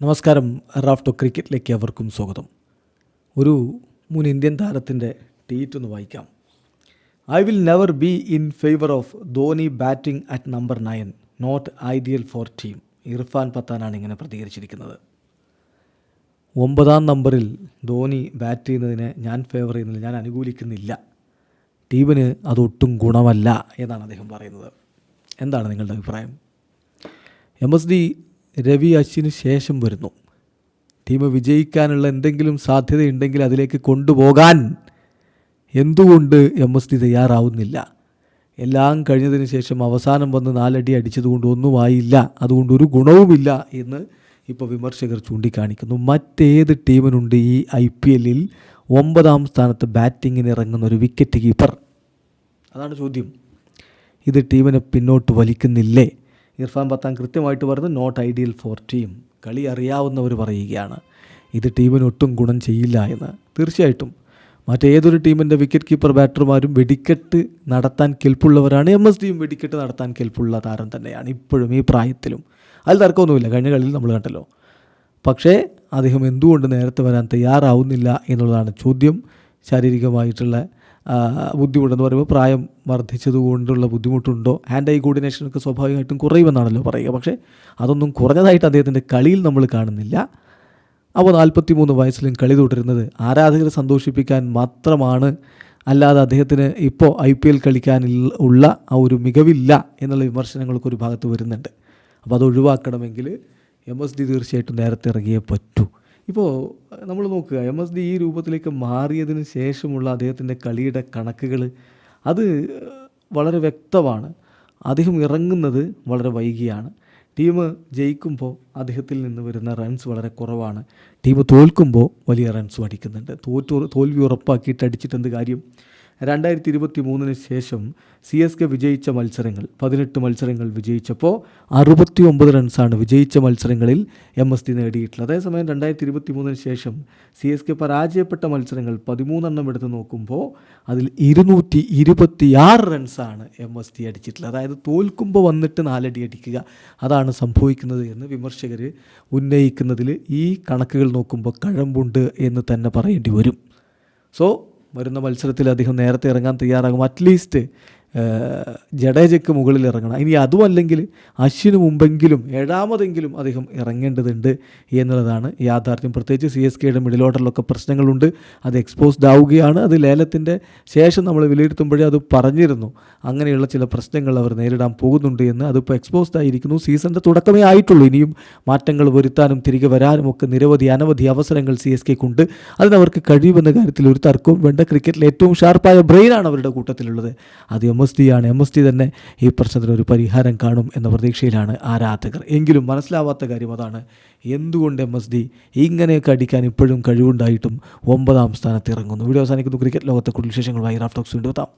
നമസ്കാരം. റാഫ്റ്റോ ക്രിക്കറ്റിലേക്ക് അവർക്കും സ്വാഗതം. ഒരു മുൻ ഇന്ത്യൻ താരത്തിൻ്റെ ട്വീറ്റ് ഒന്ന് വായിക്കാം. I will never be in favour of Dhoni batting at number 9, not ideal for team. Irfan പത്താനാണ് ഇങ്ങനെ പ്രതികരിച്ചിരിക്കുന്നത്. 9-ാം നമ്പറിൽ ധോണി ബാറ്റ് ചെയ്യുന്നതിനെ ഞാൻ ഫേവർ ചെയ്യുന്നില്ല, ഞാൻ അനുകൂലിക്കുന്നില്ല. ടീമിന് അതൊട്ടും ഗുണമല്ല എന്നാണ് അദ്ദേഹം പറയുന്നത്. എന്താണ് നിങ്ങളുടെ അഭിപ്രായം? MSD രവി അശ്വിന് ശേഷം വരുന്നു. ടീം വിജയിക്കാനുള്ള എന്തെങ്കിലും സാധ്യതയുണ്ടെങ്കിൽ അതിലേക്ക് കൊണ്ടുപോകാൻ എന്തുകൊണ്ട് MSD തയ്യാറാവുന്നില്ല? എല്ലാം കഴിഞ്ഞതിന് ശേഷം അവസാനം വന്ന് 4 അടി അടിച്ചതുകൊണ്ട് ഒന്നുമായില്ല, അതുകൊണ്ട് ഒരു ഗുണവുമില്ല എന്ന് ഇപ്പോൾ വിമർശകർ ചൂണ്ടിക്കാണിക്കുന്നു. മറ്റേത് ടീമിനുണ്ട് ഈ IPL 9-ാം സ്ഥാനത്ത് ബാറ്റിങ്ങിന് ഇറങ്ങുന്ന ഒരു വിക്കറ്റ് കീപ്പർ? അതാണ് ചോദ്യം. ഇത് ടീമിനെ പിന്നോട്ട് വലിക്കുന്നില്ലേ? ഇർഫാൻ പത്താൻ കൃത്യമായിട്ട് പറഞ്ഞു, നോട്ട് ഐഡിയൽ ഫോർ ടീം. കളി അറിയാവുന്നവർ പറയുകയാണ് ഇത് ടീമിന് ഒട്ടും ഗുണം ചെയ്യില്ല എന്ന്. തീർച്ചയായിട്ടും മറ്റേതൊരു ടീമിൻ്റെ വിക്കറ്റ് കീപ്പർ ബാറ്റർമാരും വെടിക്കെട്ട് നടത്താൻ കെൽപ്പുള്ളവരാണ്. MSDയും വെടിക്കെട്ട് നടത്താൻ കെൽപ്പുള്ള താരം തന്നെയാണ് ഇപ്പോഴും ഈ പ്രായത്തിലും. അതിൽ തർക്കമൊന്നുമില്ല, കഴിഞ്ഞ കളിയിൽ നമ്മൾ കണ്ടല്ലോ. പക്ഷേ അദ്ദേഹം എന്തുകൊണ്ട് നേരത്തെ വരാൻ തയ്യാറാവുന്നില്ല എന്നുള്ളതാണ് ചോദ്യം. ശാരീരികമായിട്ടുള്ള ബുദ്ധിമുട്ടെന്ന് പറയുമ്പോൾ പ്രായം വർദ്ധിച്ചതുകൊണ്ടുള്ള ബുദ്ധിമുട്ടുണ്ടോ? ഹാൻഡ് ഐ കോർഡിനേഷനൊക്കെ സ്വാഭാവികമായിട്ടും കുറയുമെന്നാണല്ലോ പറയുക. പക്ഷേ അതൊന്നും കുറഞ്ഞതായിട്ട് അദ്ദേഹത്തിൻ്റെ കളിയിൽ നമ്മൾ കാണുന്നില്ല. അപ്പോൾ 43 വയസ്സിലും കളി തുടരുന്നത് ആരാധകരെ സന്തോഷിപ്പിക്കാൻ മാത്രമാണ്, അല്ലാതെ അദ്ദേഹത്തിന് ഇപ്പോൾ IPL കളിക്കാൻ ഉള്ള ആ ഒരു മികവില്ല എന്നുള്ള വിമർശനങ്ങളൊക്കെ ഒരു ഭാഗത്ത് വരുന്നുണ്ട്. അപ്പോൾ അത് ഒഴിവാക്കണമെങ്കിൽ MSD തീർച്ചയായിട്ടും നേരത്തെ ഇറങ്ങിയേ പറ്റൂ. ഇപ്പോൾ നമ്മൾ നോക്കുക, MSD ഈ രൂപത്തിലേക്ക് മാറിയതിന് ശേഷമുള്ള അദ്ദേഹത്തിൻ്റെ കളിയുടെ കണക്കുകൾ അത് വളരെ വ്യക്തമാണ്. അദ്ദേഹം ഇറങ്ങുന്നത് വളരെ വൈകിയാണ്. ടീം ജയിക്കുമ്പോൾ അദ്ദേഹത്തിൽ നിന്ന് വരുന്ന റൺസ് വളരെ കുറവാണ്. ടീം തോൽക്കുമ്പോൾ വലിയ റൺസും അടിക്കുന്നുണ്ട്. തോൽവി ഉറപ്പാക്കിയിട്ട് അടിച്ചിട്ട് എന്ത് കാര്യം? 2023 ശേഷം CSK വിജയിച്ച മത്സരങ്ങൾ 18 മത്സരങ്ങൾ വിജയിച്ചപ്പോൾ 69 റൺസാണ് വിജയിച്ച മത്സരങ്ങളിൽ MSD നേടിയിട്ടുള്ളത്. അതേസമയം 2023 ശേഷം CSK പരാജയപ്പെട്ട മത്സരങ്ങൾ 13 എടുത്ത് നോക്കുമ്പോൾ അതിൽ 226 റൺസാണ് MSD അടിച്ചിട്ടുള്ളത്. അതായത് തോൽക്കുമ്പോൾ വന്നിട്ട് 4 അടി അടിക്കുക, അതാണ് സംഭവിക്കുന്നത് എന്ന് വിമർശകർ ഉന്നയിക്കുന്നതിൽ ഈ കണക്കുകൾ നോക്കുമ്പോൾ കഴമ്പുണ്ട് എന്ന് തന്നെ പറയേണ്ടി വരും. സോ വരുന്ന മത്സരത്തിൽ അദ്ദേഹം നേരത്തെ ഇറങ്ങാൻ തയ്യാറാകും. അറ്റ്ലീസ്റ്റ് ജഡേജയ്ക്ക് മുകളിൽ ഇറങ്ങണം. ഇനി അതുമല്ലെങ്കിൽ അശ്വിന് മുമ്പെങ്കിലും 7-മതെങ്കിലും അദ്ദേഹം ഇറങ്ങേണ്ടതുണ്ട് എന്നുള്ളതാണ് യാഥാർത്ഥ്യം. പ്രത്യേകിച്ച് CSKയുടെ മിഡിൽ ഓർഡറിലൊക്കെ പ്രശ്നങ്ങളുണ്ട്. അത് എക്സ്പോസ്ഡ് ആവുകയാണ്. അത് ലേലത്തിൻ്റെ ശേഷം നമ്മൾ വിലയിരുത്തുമ്പോഴേ അത് പറഞ്ഞിരുന്നു, അങ്ങനെയുള്ള ചില പ്രശ്നങ്ങൾ അവർ നേരിടാൻ പോകുന്നുണ്ട് എന്ന്. അതിപ്പോൾ എക്സ്പോസ്ഡ് ആയിരിക്കുന്നു. സീസണിൻ്റെ തുടക്കമേ ആയിട്ടുള്ളൂ. ഇനിയും മാറ്റങ്ങൾ വരുത്താനും തിരികെ വരാനും ഒക്കെ അനവധി അവസരങ്ങൾ CSKക്കുണ്ട്. അതിനവർക്ക് കഴിയുമെന്ന കാര്യത്തിൽ ഒരു തർക്കവും വേണ്ട. ക്രിക്കറ്റിൽ ഏറ്റവും ഷാർപ്പായ ബ്രെയിനാണ് അവരുടെ കൂട്ടത്തിലുള്ളത്. അത് MSDയാണ്. MSD തന്നെ ഈ പ്രശ്നത്തിന് ഒരു പരിഹാരം കാണും എന്ന പ്രതീക്ഷയിലാണ് ആരാധകർ. എങ്കിലും മനസ്സിലാവാത്ത കാര്യം അതാണ്, എന്തുകൊണ്ട് MSD ഇങ്ങനെയൊക്കെ അടിക്കാൻ ഇപ്പോഴും കഴിവുണ്ടായിട്ടും 9-ാം സ്ഥാനത്ത് ഇറങ്ങുന്നു. വീഡിയോ അവസാനിക്കുന്നു. ക്രിക്കറ്റ് ലോകത്തെ കൂടുതൽ വിശേഷങ്ങളുമായി റാഫ് ടോക്സ് വീണ്ടും എത്താം.